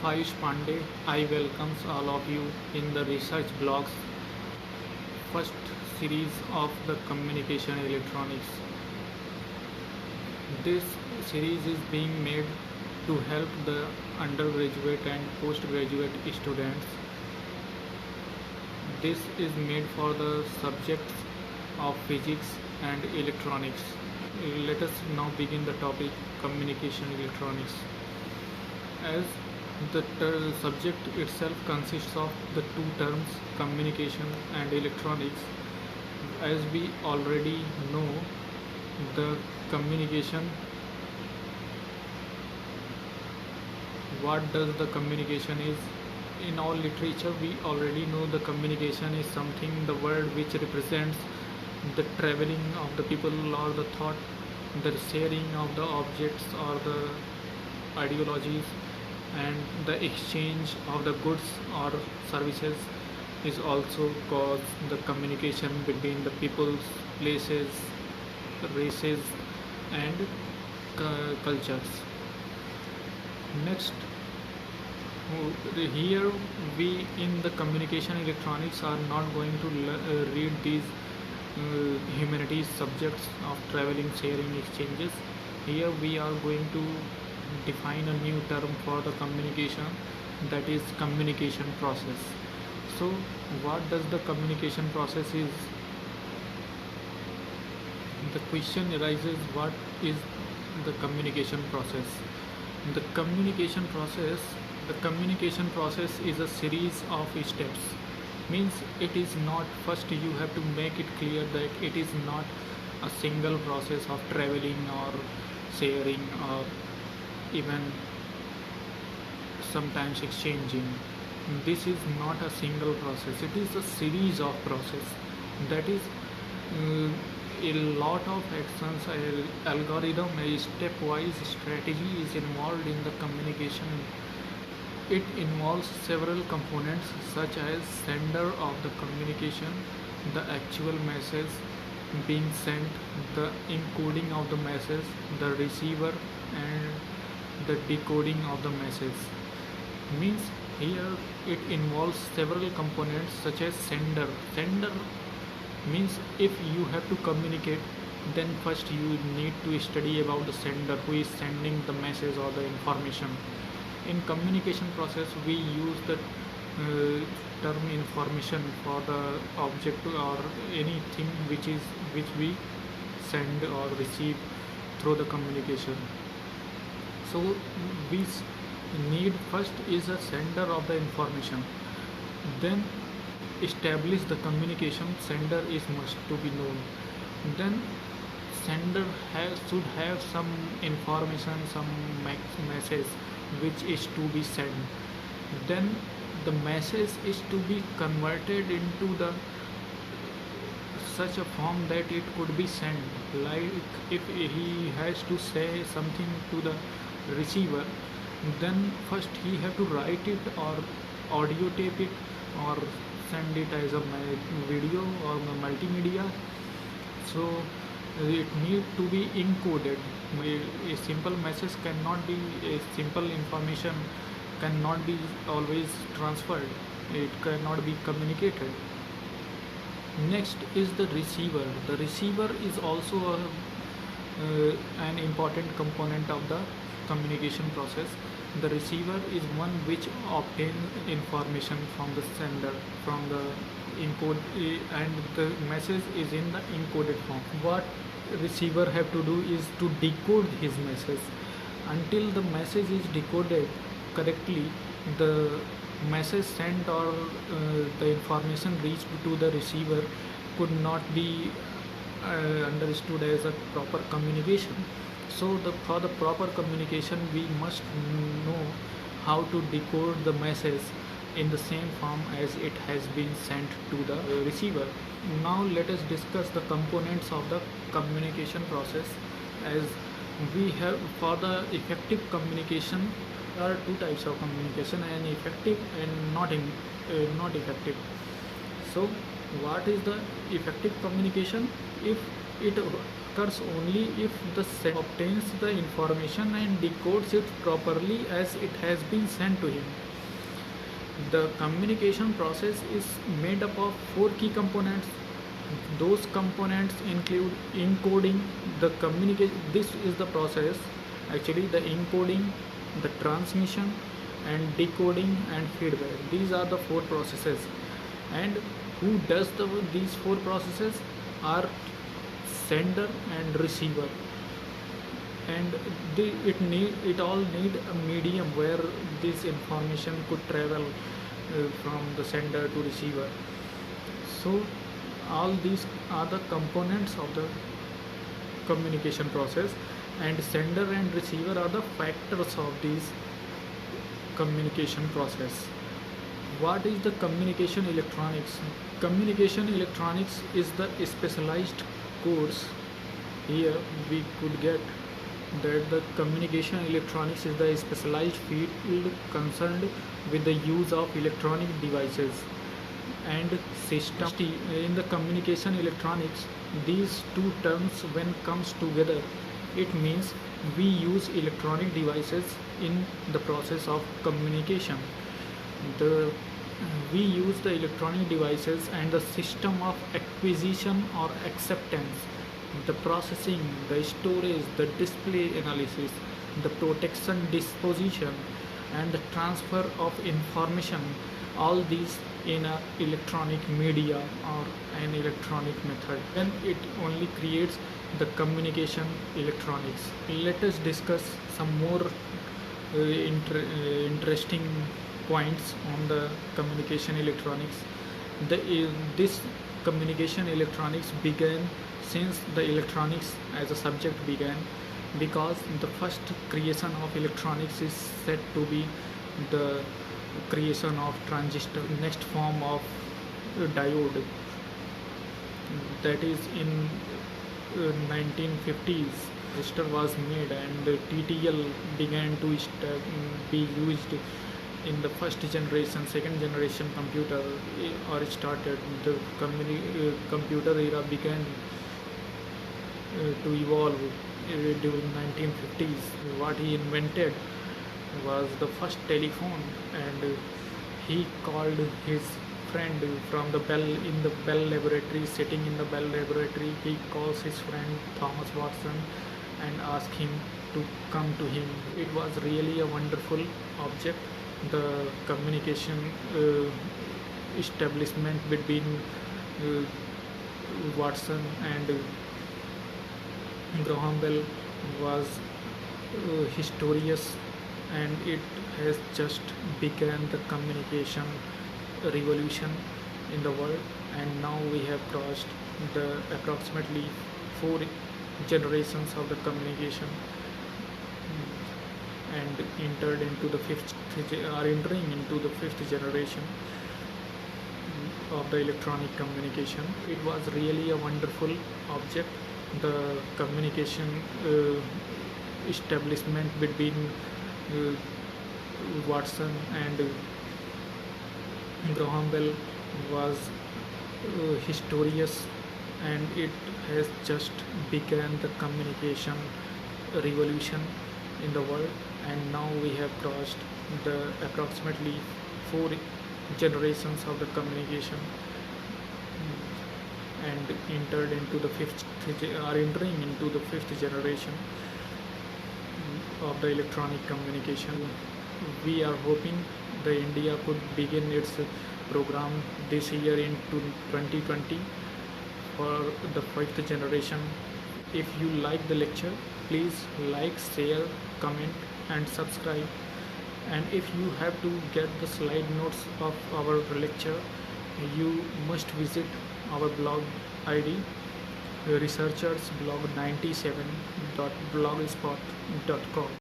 Myself Ayush Pandey. I welcomes all of you in the Research Blogs first series of the Communication Electronics. This series is being made to help the undergraduate and postgraduate students. This is made for the subjects of physics and electronics. Let us now begin the topic communication electronics. As the subject itself consists of the two terms communication and electronics, as we already know, the communication, what does the communication is? In all literature we already know the communication is something, the word which represents the traveling of the people or the thought, the sharing of the objects or the ideologies, and the exchange of the goods or services is also called the communication between the peoples, places, races, and cultures. Next, here we in the communication electronics are not going to read these humanities subjects of traveling, sharing, exchanges. Here we are going to define a new term for the communication, that is communication process. So what does the communication process is? The question arises, what is the communication process? The communication process is a series of steps. Means it is not, first you have to make it clear that it is not a single process of traveling or sharing or even sometimes exchanging. This is not a single process, it is a series of process. That is a lot of actions, algorithm, a stepwise strategy is involved in the communication. It involves several components such as sender of the communication, the actual message being sent, the encoding of the message, the receiver, and the decoding of the message. Means here it involves several components such as sender. Sender means if you have to communicate, then first you need to study about the sender, who is sending the message or the information. In communication process we use the term information for the object or anything which we send or receive through the communication. So we need first is a sender of the information, then establish the communication, sender is must to be known, then sender should have some information, some message which is to be sent, then the message is to be converted into the such a form that it could be sent. Like if he has to say something to the receiver, then first he have to write it or audio tape it or send it as a video or multimedia. So it need to be encoded. A simple message cannot be, a simple information cannot be always transferred, it cannot be communicated. Next is the receiver. The receiver is also an important component of the communication process. The receiver is one which obtains information from the sender, from the encode, and the message is in the encoded form. What receiver have to do is to decode his message. Until the message is decoded correctly, the message sent or the information reached to the receiver could not be understood as a proper communication. So for the proper communication we must know how to decode the message in the same form as it has been sent to the receiver. Now let us discuss the components of the communication process. As we have, for the effective communication, there are two types of communication, and effective and not effective. So what is the effective communication? If it occurs only if the sender obtains the information and decodes it properly as it has been sent to him. The communication process is made up of four key components. Those components include encoding, the communication. This is the process, actually, the encoding, the transmission, and decoding and feedback. These are the four processes. And who does these four processes are sender and receiver. And it all need a medium where this information could travel from the sender to receiver. So all these are the components of the communication process, and sender and receiver are the factors of this communication process. What is the communication electronics? Communication electronics is the specialized course. Here we could get that the communication electronics is the specialized field concerned with the use of electronic devices and systems. In the communication electronics, these two terms when comes together, it means we use electronic devices in the process of communication. We use the electronic devices and the system of acquisition or acceptance, the processing, the storage, the display analysis, the protection, disposition, and the transfer of information, all these in a electronic media or an electronic method. Then it only creates the communication electronics. Let us discuss some more interesting points on the communication electronics. This communication electronics began since the electronics as a subject began, because the first creation of electronics is said to be the creation of transistor, next form of diode, that is in 1950s. Transistor was made and TTL began to be used in the first generation, second generation computer, or started. The computer era began to evolve during 1950s. What he invented was the first telephone, and he called his friend from the Bell laboratory, sitting in the Bell laboratory. He calls his friend Thomas Watson and asks him to come to him. It was really a wonderful object. The communication establishment between Watson and Graham Bell was historious, and it has just begun the communication revolution in the world. And now we have crossed the approximately 4 generations of the communication and entering into the fifth generation of the electronic communication. It was really a wonderful object. The communication establishment between Watson and Graham Bell was historious, and it has just begun the communication revolution in the world. And now we have crossed the approximately 4 generations of the communication and entering into the fifth generation of the electronic communication. We are hoping the India could begin its program this year in 2020 for the 5th generation. If you like the lecture, please like, share, comment and subscribe. And if you have to get the slide notes of our lecture, you must visit our blog ID, researchersblog97.blogspot.com.